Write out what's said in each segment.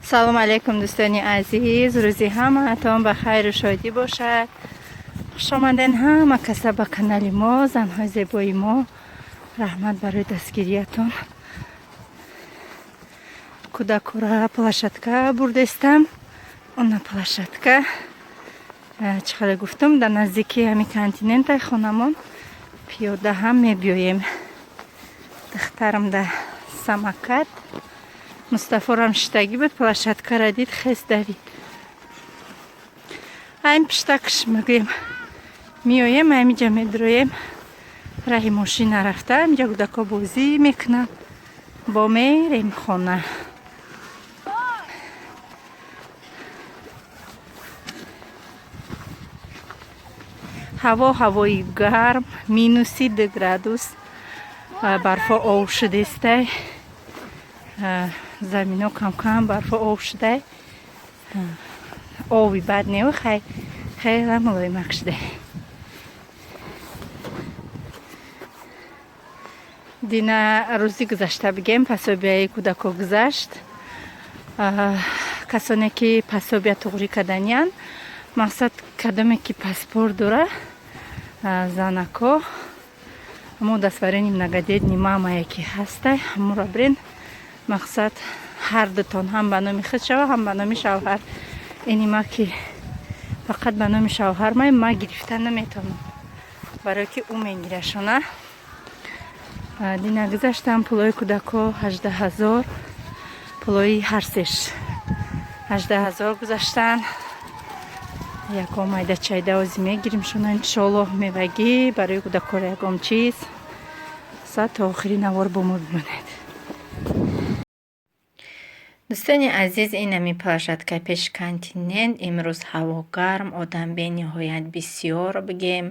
салом алейкум дӯстони азиз, рӯзи ҳамаатон ба хайру шодӣ бошад. хушомаден ҳама каса ба канали мо, занҳои зебои мо. раҳмат барои дастгириятон. кӯдакора плашадка бурдестам. она плашадка чӣ хеле гуфтам, дар наздики ҳами континентаи хонамон пиёда ҳам мебиёем. духтарам дар самокат, Мустафорам шитагӣ буд, плашадкара дид, хест давид. айн пиштакш мегӯем меоем, ҳамиҷа медуроем. раҳи мошина рафта, ҳамиҷа кӯдако бозӣ мекунанд. бо мерем хона. ҳавои гарм, минуси 2 градус. барфо ов шудестай. замино кам барфо ов шудай. ови бад не хеле мулоимак шудай. дина рӯзи гузашта бигем пособияи кӯдако гузашт. касоне ки пособия туғрӣ каданиянд, мақсад кадоме ки паспорт дора занако ҳамо дастбарени многодетни мамае ки ҳастай ҳамура брен. мақсад ҳар дутон ҳам ба номи худ шава, ҳам ба номи шавҳар. эни ма ки фақат ба номи шавҳар ма гирифта наметавонам, барое ки ӯ мегирашона. дина гузаштам пулои кӯдако 18 000, пулои ҳарсеш 18 000 гузаштан. яком майда чайда ози мегирим шуна иншоаллоҳ мевагӣ барои кӯдакора ягом чиз. сад то охири навор бо мо бимонед. дӯстони азиз, инами плашадка пеши континент. имрӯз ҳаво гарм, одам бениҳоят бисёр бигем.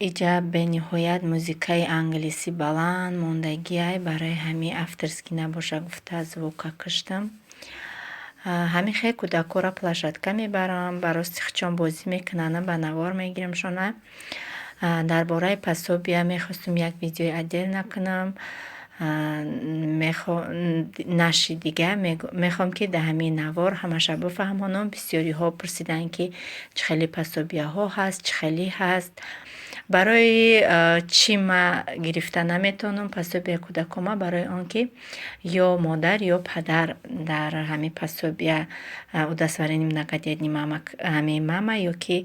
иҷа бениҳоят музикаи англисӣ баланд мондагиай, барои ҳами авторски набоша гуфта звука киштам. ҳами хе кӯдакора плашадка мебарам, барости хичон бозӣ мекунанд, ба навор мегирам шона. дар бораи пособия мехостум як видеои отдел накунам. наши дига мехом ки дар ҳамин навор ҳамаша бифаҳмонам. бисёриҳо пурсиданд ки чӣ хели пособияҳо ҳаст, чӣ хели ҳаст. барои чӣ ма гирифта наметавонам пособия кӯдакома? барои он ки ё модар ё падар дар ҳами пособия удастворени многодетни мама ё ки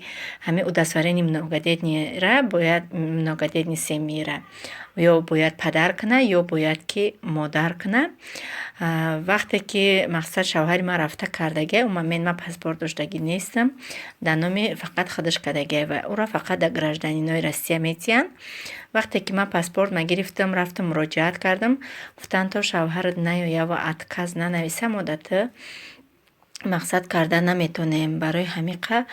ҳами удастворени многодетнира бояд многодетни семьира ё бояд падар куна ё бояд ки модар куна. вақте ки мақсад шавҳари ма рафта кардагия, мен ма паспорт доштагӣ нестам, дар номи фақат худаш кардагия ва ура фақат дар гражданинои Россия метиянд. вақте ки ма паспорт ма гирифтам, рафтам муроҷиат кардам, гуфтанд то шавҳарат наёя ва отказ нанависа, мо да ту мақсад карда наметонем. барои ҳамиқа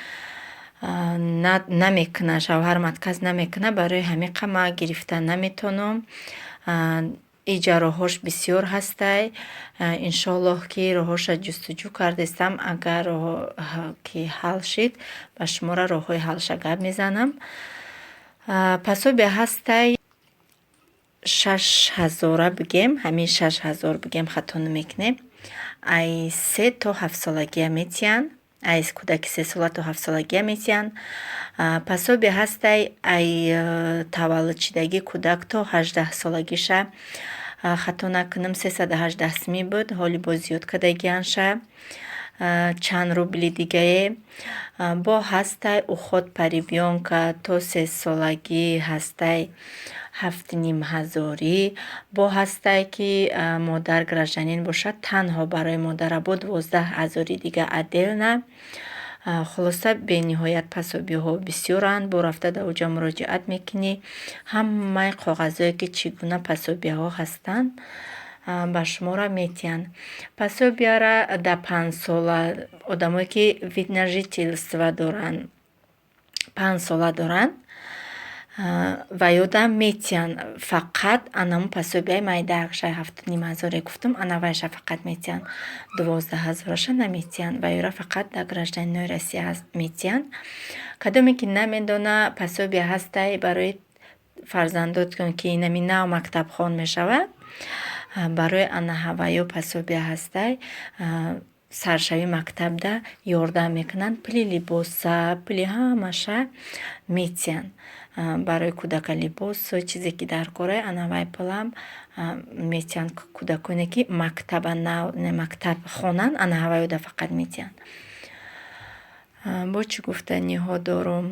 намекуна, шавҳарам отказ намекуна, барои ҳамиқа ма гирифта наметонам. иҷа роҳош бисёр ҳастай. иншоаллоҳ ки роҳоша ҷустуҷӯ кардестам. агар ки ҳал шид, ба шумора роҳҳои ҳалша гап мезанам. пособия ҳастай 6000 бигем, ҳамин 6000 бигем хато намекунем. ай 3 то 7 солагия метиянд. айс кӯдаки 3 сола то 7 солагия метиянд. пособия ҳастай ай таваллудшидаги кӯдак то 18 солагиша, хато накунам 318 сми буд, ҳоли бо зиёд кардагианша. чанд рубли дигае бо ҳастай уход парибёнка то 3 солагӣ ҳастай 7500. бо ҳастай ки модар гражданин бошад, танҳо барои модара бо 12000 дига отделна. хулоса бениҳоят пособиҳо бисёранд. бо рафта дар оҷа муроҷиат мекунӣ. ҳамаи қоғазое ки чӣ гуна пособияҳо ҳастанд ба шумора метиянд. пособияра дар 5 сола одамое ки вид на жительство доранд, 5 сола доранд ва ёдам метиянд. фақат анаму пособияи майдаша 7500 гуфтам, анавайша фақат метиянд, 12000 наметиянд ва ёра фақат дар гражданинои Россия метиянд. кадоме ки намедона, пособия ҳастай барои фарзандотон ки инами нав мактабхон мешавад. барои анаҳаваю пособия ҳастай саршави мактабда ёрдам мекунанд. Пули либоса, пули ҳамаша метиҳанд. Барои кӯдака либосу чизе ки дар кора анаҳаваи пулам метиҳанд. Кӯдаконе ки мактаб хонанд анаҳаваёда фақат метиҳанд. Бо чӣ гуфтаниҳо дорум?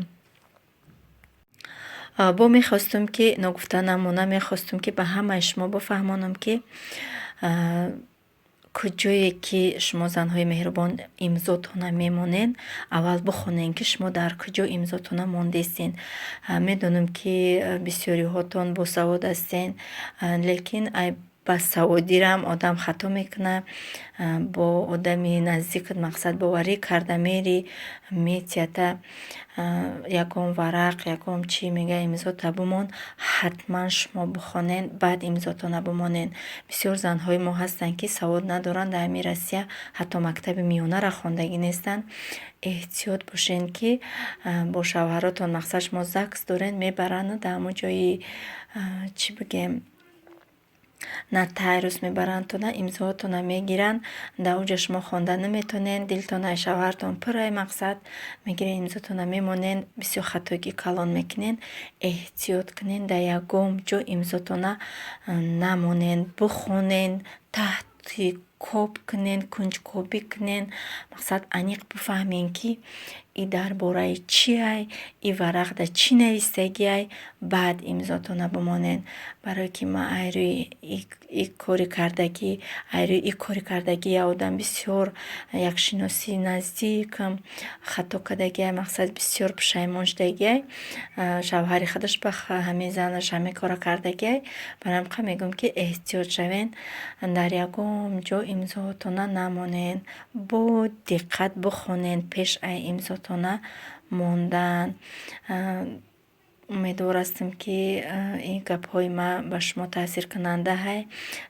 Бо мехостум ки ногуфта намона, мехостум ки ба ҳамаи шумо бифаҳмонам ки куҷое ки шумо занҳои меҳрубон имзотона мемонед, аввал бихонед ки шумо дар куҷо имзотона мондестин. Медонам ки бисёриҳотон босавод ҳастен, лекин басаводирам одам хато мекунад. Бо одами наздикат мақсад боварӣ карда мери, метиҳада ягон варақ, ягон чӣ мега имзота бимон, ҳатман шумо бихонед, баъд имзотона бимонед. Бисёр занҳои мо ҳастанд ки савод надоранд, дар ҳамин Россия ҳатто мактаби миёнара хондагӣ нестанд. эҳтиёт бошед ки бо шавҳаротон, мақсад шумо ЗАГС доред, мебаранд дар ҳамон ҷои чӣ бигем нотариус мебарандтона, имзоатона мегиранд. дар оҷа шумо хонда наметонед, дилтон ай шавҳартон пур ай мақсад мегиред, имзотона мемонед, бисёр хатое ки калон мекунед. эҳтиёт кунед, дар ягон ҷо имзотона намонед, бихонед, таҳти коб кунед, кунҷкобӣ кунед. Мақсад аниқ бифаҳмед ки и дар бораи чӣ ай, и варақ дар чӣ навистагӣ ай, баъд имзотона бимонед. Барое ки ман айрӯи и кори кардагӣ, айрӯи и кори кардагӣ як одам бисёр як шиноси наздикам хато кардагӣ ай, мақсад бисёр пушаймон шудагӣ ай, шавҳари худаш ба ҳамин занаш ҳамин кора кардагӣ ай. Барам қа мегӯям ки эҳтиёт шавед, дар ягон ҷо имзоатона намонед, бо диққат бихонед пеш ай имзотона мондан. умедвор ҳастам ки ин гапҳои ман ба шумо таъсиркунанда ҳай.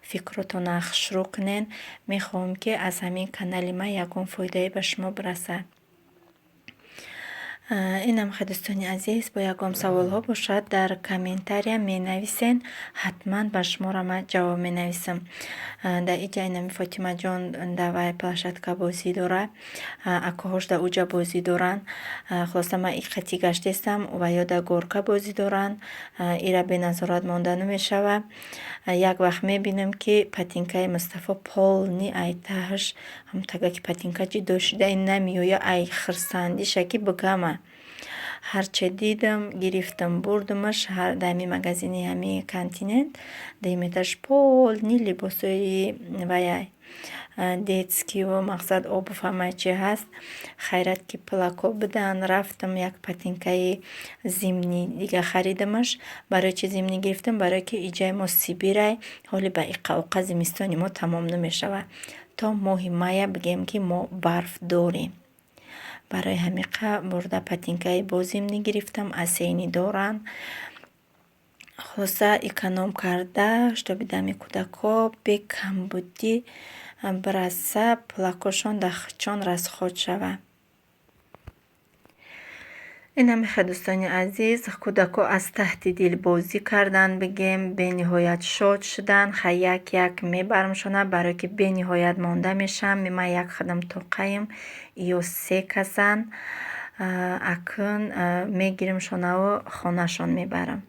Фикротона хушрӯ кунед. Мехоҳам ки аз ҳамин канали ман ягон фоидае ба шумо бирасад. инам дӯстони азиз, бо ягон саволҳо бошад дар комментария менависен, ҳатман ба шуморо ман ҷавоб менависам. дар иҷа инами Фотимаҷон дар вай площадка бозӣ дорад, акаҳош дар уҷа бозӣ доранд. Хулоса ман и қатъи гаштестам ва ё дар горка бозӣ доранд. ира беназорат монда намешавад. Як вақт мебинам ки патинкаи Мустафо полни ай таҳаш ҳамтага ки патинка ҷидо шуда намеоя, ай хирсандиша ки бигама. ҳарче дидам, гирифтам, бурдамаш дар ҳамин магазини ҳамин континент, диметраш полни либосои ваяй детскио, мақсад обув ҳамаи чи ҳаст. Хайрат ки пулако бидан, рафтам як патинкаи зимнӣ дига харидамаш. Барои чӣ зимнӣ гирифтам? Барое ки иҷаи мо Сибирай, ҳоли ба иқаоқа зимистони мо тамом намешавад. То моҳи мая бигем ки мо барф дорем. Барои ҳамиқа бурда патинкаи бо зимнӣ гирифтам, асени доранд. Хулоса эконом карда шутобидами кӯдако бе камбудӣ бираса, пулакошон дар хичон расход шавад. инам дӯстони азиз, кӯдако аз таҳти дил бозӣ карданд, бигем бениҳоят шод шуданд. Як як мебарамшонам, барое ки бениҳоят монда мешам. Ман як хадам тоқаем ё се касанд. акун мегиримшонаву хонашон мебарам.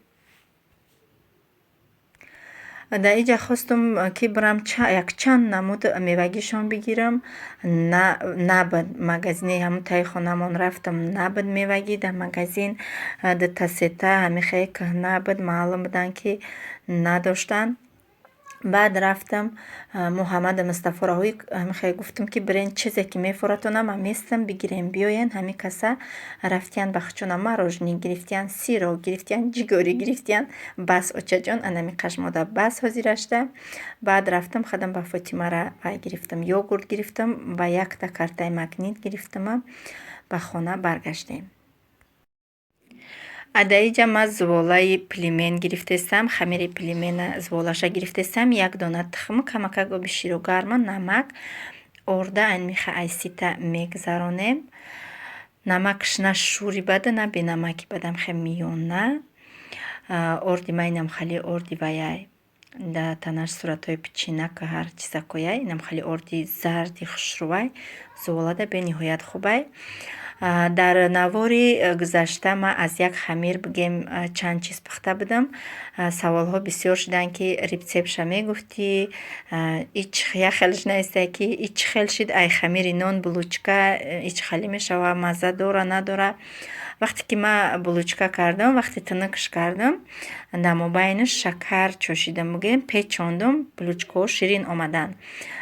дар иҷа хостум ки бирам якчанд намуд мевагишон бигирам. набуд магазини ҳамун таи хонамон рафтам, набуд мевагӣ дар магазин дутасета ҳамихе кӯҳна буд, маълум буданд ки надоштанд. баъд рафтам Муҳаммаду Мустафоро ҳамихе гуфтам ки бирен чизе ки мефоратона ман местам бигирем биёен. ҳамин каса рафтиян ба хичона мороженое гирифтиян, сироп гирифтиян, ҷигари гирифтиян. Бас очаҷон анами қашмода бас ҳозира шуда. баъд рафтам хадам ба Фотимара вай гирифтам, йогурт гирифтам ва якта картаи магнит гирифтама ба хона баргаштем. дар иҷа ман зуволаи пилмен гирифтестам, хамири пилмена зуволаша гирифтестам, як дона тухм, камакак оби ширу гарма, намак, орда аймиха айсита мегзаронем. намакш на шӯри бада, на бенамаки бада, миёна. орди майнам хали орди ваяй да танаш суратҳои пичинака ҳар чизакояй инам хеле орди зарди хушрӯвай зуволада бениҳоят хубай. Дар навори гузашта ман аз як хамир бигем чанд чиз пухта будам. Саволҳо бисёр шуданд ки рецептша мегуфтӣ ич яхелш наистае ки ич хел шид ай хамири нон булучка ич хеле мешава мазза дора надора. Вақте ки ман булучка кардам, вақте тинакш кардам, дар мобайнаш шакар чошидам бигем печондам, булучкаҳо ширин омаданд.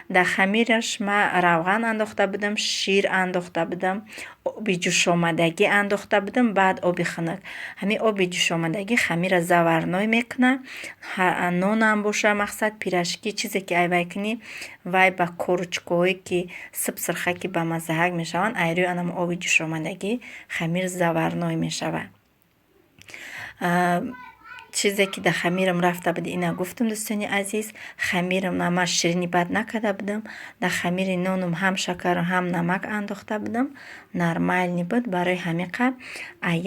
Дар хамираш ман равған андохта будам, шир андохта будам, оби ҷӯшомадагӣ андохта будам, баъд оби хунук. Ҳамин оби ҷӯшомадагӣ хамира заварной мекунад. Нонам боша мақсад пирашки чизе ки айвай кунӣ вай ба коручкаҳое ки сибсирха ки ба маззаҳак мешаванд айрӯи анам оби ҷӯшомадагӣ хамир заварной мешавад. Чизе ки дар хамирам рафта буд ина гуфтам дӯстони азиз. Хамирам ман ширинӣ бад накарда будам. Дар хамири нонам ҳам шакару ҳам намак андохта будам. Нормални буд. Барои ҳамиқа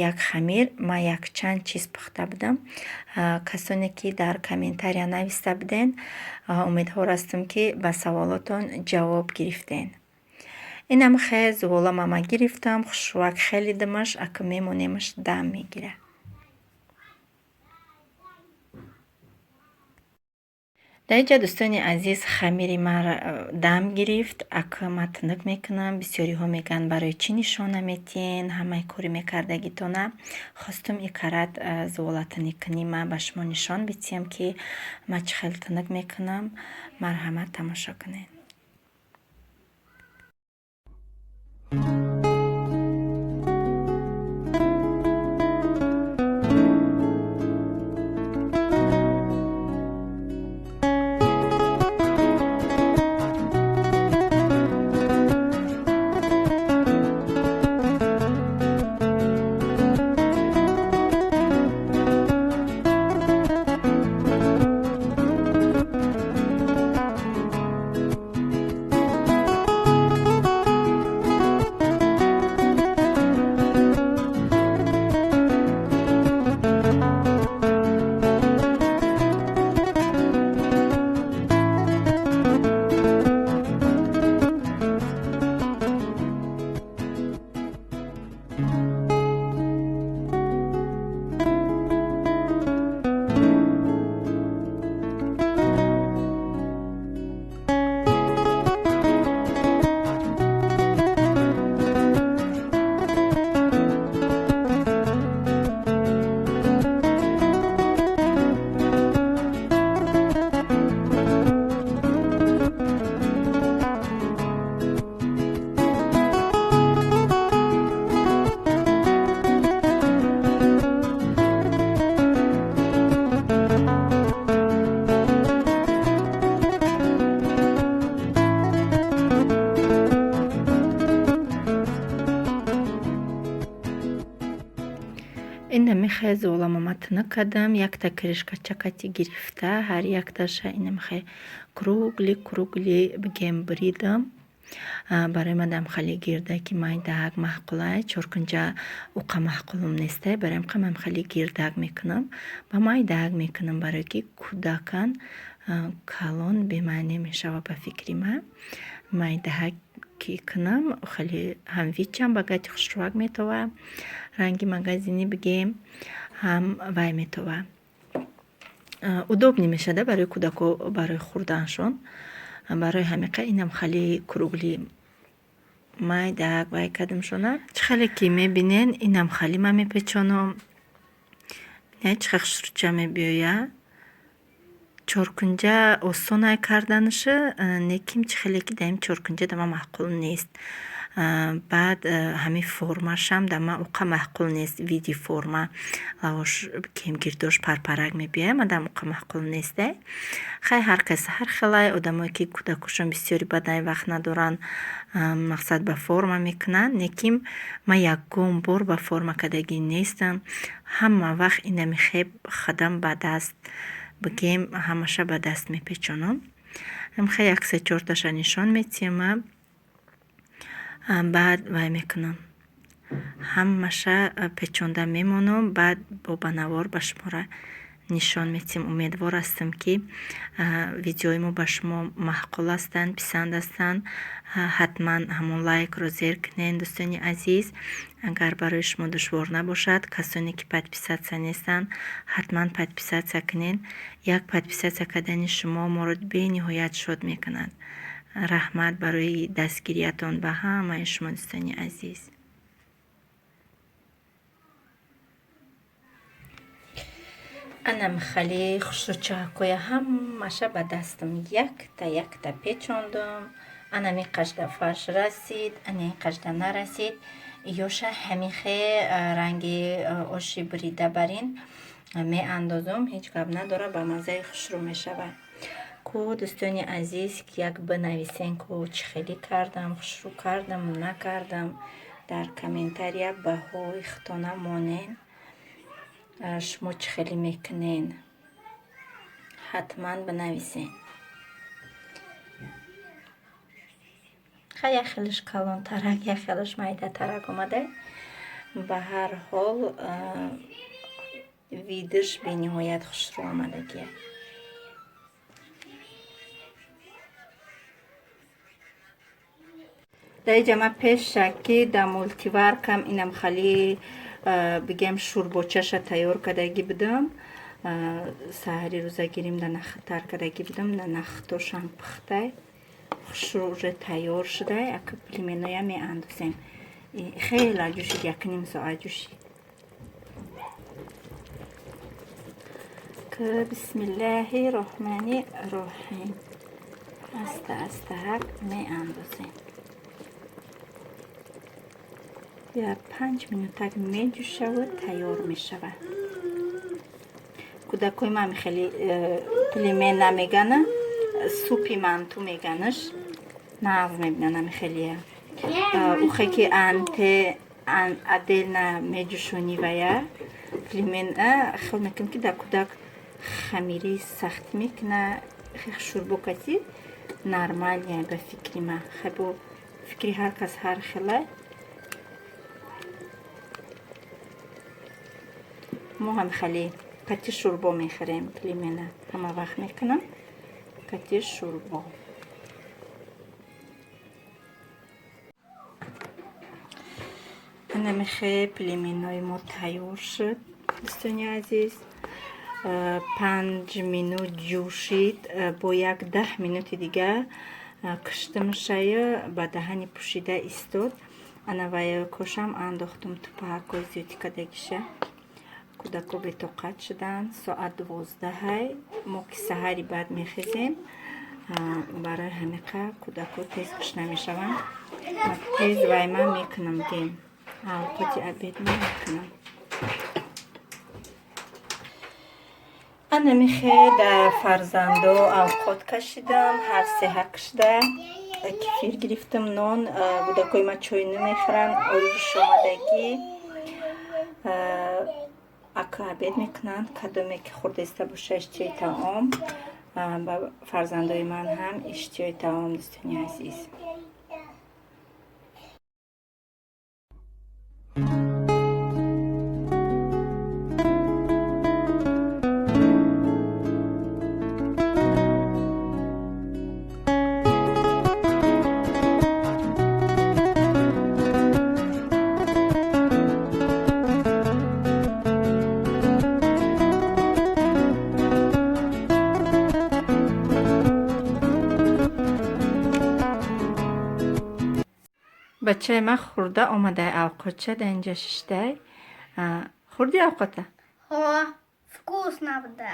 як хамир ман якчанд чиз пухта будам. Касоне ки дар комментария нависта буден, умедвор ҳастам ки ба саволотон ҷавоб гирифтен. Инам хеле зувола ман гирифтам. Хушрӯвак хеле димаш ака мемонемаш дам мегирад. дар инҷа дӯстони азиз хамири маро дам гирифт. Ака ман тинук мекунам. Бисёриҳо мегӯянд барои чӣ нишон наметиҳен, ҳамаи кори мекардагитона. Хостум икарат зуволатони кунӣ ман ба шумо нишон битиҳам ки ман чӣ хел тинук мекунам. Марҳамат тамошо кунед. Инда мехе зуволама ман тинук кардам. Якта кришка чакати гирифта, ҳар якташа ина мехе кругли бигем бридам. Барои ман дам хеле гирдаки майдаак маҳқулай. Чоркунҷа уқа маҳқулум нестай. Барои ҳамин ман хеле гирдаак мекунам. Ба майдаак мекунам барое ки кӯдакан калон бемаъне мешава ба фикри ман. Майдаак ки кунам хеле ҳам вичам ба гати хушрӯвак метова. Ранги магазинӣ бигем ҳам вай метова. Удобни мешада барои кӯдако барои хӯрданшон. Барои ҳамиқа инам хеле кругли майдаак вай кардамшона. Чӣ хеле ки мебинен инам хеле ман мепечонам. Бинед чӣ хел хушрӯча мебиёяд. Чоркунҷа осонай карданаша, лекин чӣ хеле ки дар ин чоркунҷа дар ман маъқул нест. Баъд ҳамин формашам дар ман уқа маъқул нест. Види форма лавош кемгирдош парпарак мебиёяд. Ман дар ман уқа маъқул нестай. Хай ҳар кас ҳар хелай одамое ки кӯдакошон бисёри бадай вақт надоранд мақсад ба форма мекунанд. Лекин ман ягон бор ба форма кардагӣ нестам. Ҳама вақт ина мехеб хадам ба даст бигем ҳамаша ба даст мепечонам. Мехе як се чорташа нишон метиҳам. Баъд вай мекунам. Ҳамаша печонда мемонам. Баъд бо банавор ба шумора нишон метим. Умедвор ҳастам, ки видеои мо ба шумо маъқул ҳастанд, писанд ҳастанд. ҳатман ҳамон лайкро зер кунед, дӯстони азиз. Агар барои шумо душвор набошад, касоне ки подписатсия нестанд, ҳатман подписатсия кунед. Як подписатсия кардани шумо моро бениҳоят шод мекунад. раҳмат барои дастгириятон ба ҳамаи шумо дӯстони азиз. анам хали хушрӯчаҳакоя ҳамаша ба дастам якта печондум. анам ин қашда фарш расид, ана ин қашда нарасид. ёша ҳамихе ранги оши бирида барин меандозум, ҳеҷ гап надора, ба маззаи хушрӯ мешавад. ку дӯстони азиз як бинависен, ку чӣ хеле кардам, хушрӯ кардаму накардам, дар комментария баҳои хитона монен. шумо чӣ хеле мекунен? ҳатман бинависен. як хелаш калонтарак, як хелаш майдатарак омаде. ба ҳар ҳол видош бениҳоят хушрӯ омадагия. дар ҷама пеша ки дар мултиваркам инам хали бигем шӯрбочаша тайёр кардагӣ будам. саҳари рӯзагирим да нахтар кардагӣ будам. да нахтошам пухтай, хушрӯ тайёр шудай. ака пельменоя меандозем. хеле ҷӯшид, 1.5 соат ҷӯшид. бисмиллаҳи роҳмани роҳим. аста астарак меандозем. я 5 минутак меҷӯшавад, тайёр мешавад. кӯдакои ман хеле пельмен намегана, супи манту меганаш. нағз мебинанам хелия. ухе ки адельна меҷӯшонивая пельмен хел мекунам, ки дар кӯдак хамири сахт мекуна. шӯрбо каси нормалия ба фикри ма. хебо фикри ҳар кас ҳар хела. мо ҳам хеле кати шӯрбо мехӯрем. пельмена ҳама вақт мекунам кати шӯрбо. намехе пельменои мо тайёр шуд. дӯстони азиз, 5 минут ҷӯшид. бо як 10 минути дигар киштимшая ба даҳани пӯшида истод. ана вая кошам андохтум тупаҳакои зиёди кардагиша. кӯдако бетоқат шуданд. соат 12. мо ки саҳари баъд мехезем. барои ҳамиқа кӯдако тез гушна мешаванд. тез вайма мекунам гем. авқоти обед мекунам. ана мехе дар фарзандо авқот кашидам. ҳар сеҳа кашида кефир гирифтам, нон. кӯдакои ма чой намехӯранд. ориш омадагӣ ака обед мекунанд. кадоме ки хурда иста боша иштиёи таом. ба фарзандои ман ҳам иштиёи таом. дӯстони азиз, бачаи ма хурда омадай авқотча дар инҷа шиштай. хурди авқота? Вкусно да.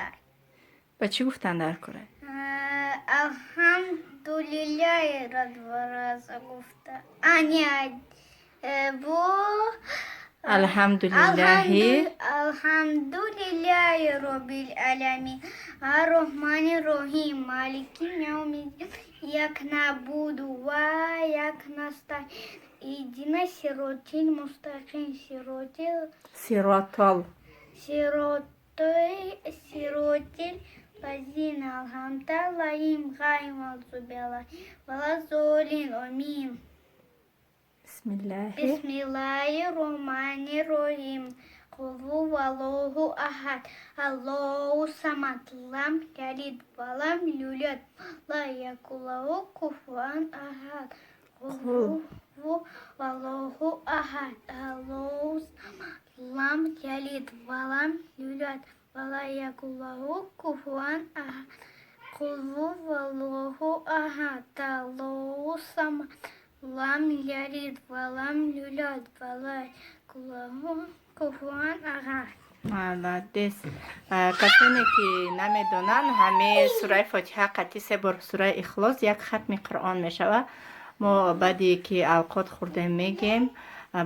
ба чӣ гуфтан дар кора? Алхамдулиллаҳи два раза гуфта. Нет. алҳамдулиллаҳи Алхамдулиллаҳи роббил аламин. Ар-роҳмани роҳим. Малики яумиддин. Як набуду ва як настаин. Иhdina сироtil мустақим. сиротал сиротил лазина анъамта алайҳим ғайрил мағдуби алайҳим валазолин. Амин. бисмиллаҳи бисмиллаҳи роҳмани роҳим. قل هو الله أحد الله الصمد لم يلد ولم يولد لا يكن له كفوا أحد قل هو الله أحد الله الصمد لم يلد ولم يولد ولا يكن له كفوا أحد قل هو الله أحد الله الصمد لم يلد ولم يولد ولا يكن له كفوا أحد. молодец. Касоне ки намедонанд ҳамаи сураи фотиҳа қатъи 3 бор сураи ихлос як хатми қуръон мешава. мо баъде ки авқот хӯрдем мегем,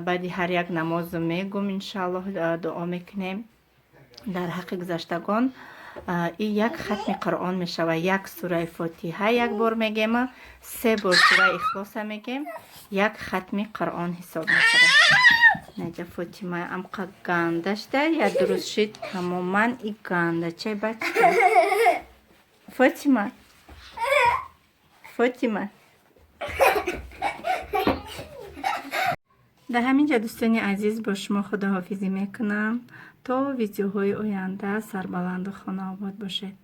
баъди ҳар як намозу мегум, иншааллоҳ дуо мекунем дар ҳаққи гузаштагон. ин як хатми қуръон мешава. Як сураи фотиҳа як бор мегем, 3 бор сураи ихлоса мегем, як хатми қуръон ҳисоб мешава. Наҷа Фотима амқа гандашда я дуруст шид тамоман и ганда чай бачка. Фотима. Фотима. дар ҳамин ҷа дӯстони азиз бо шумо худоҳофизӣ мекунам то видеоҳои оянда. Сарбаланду хонаобод бошед.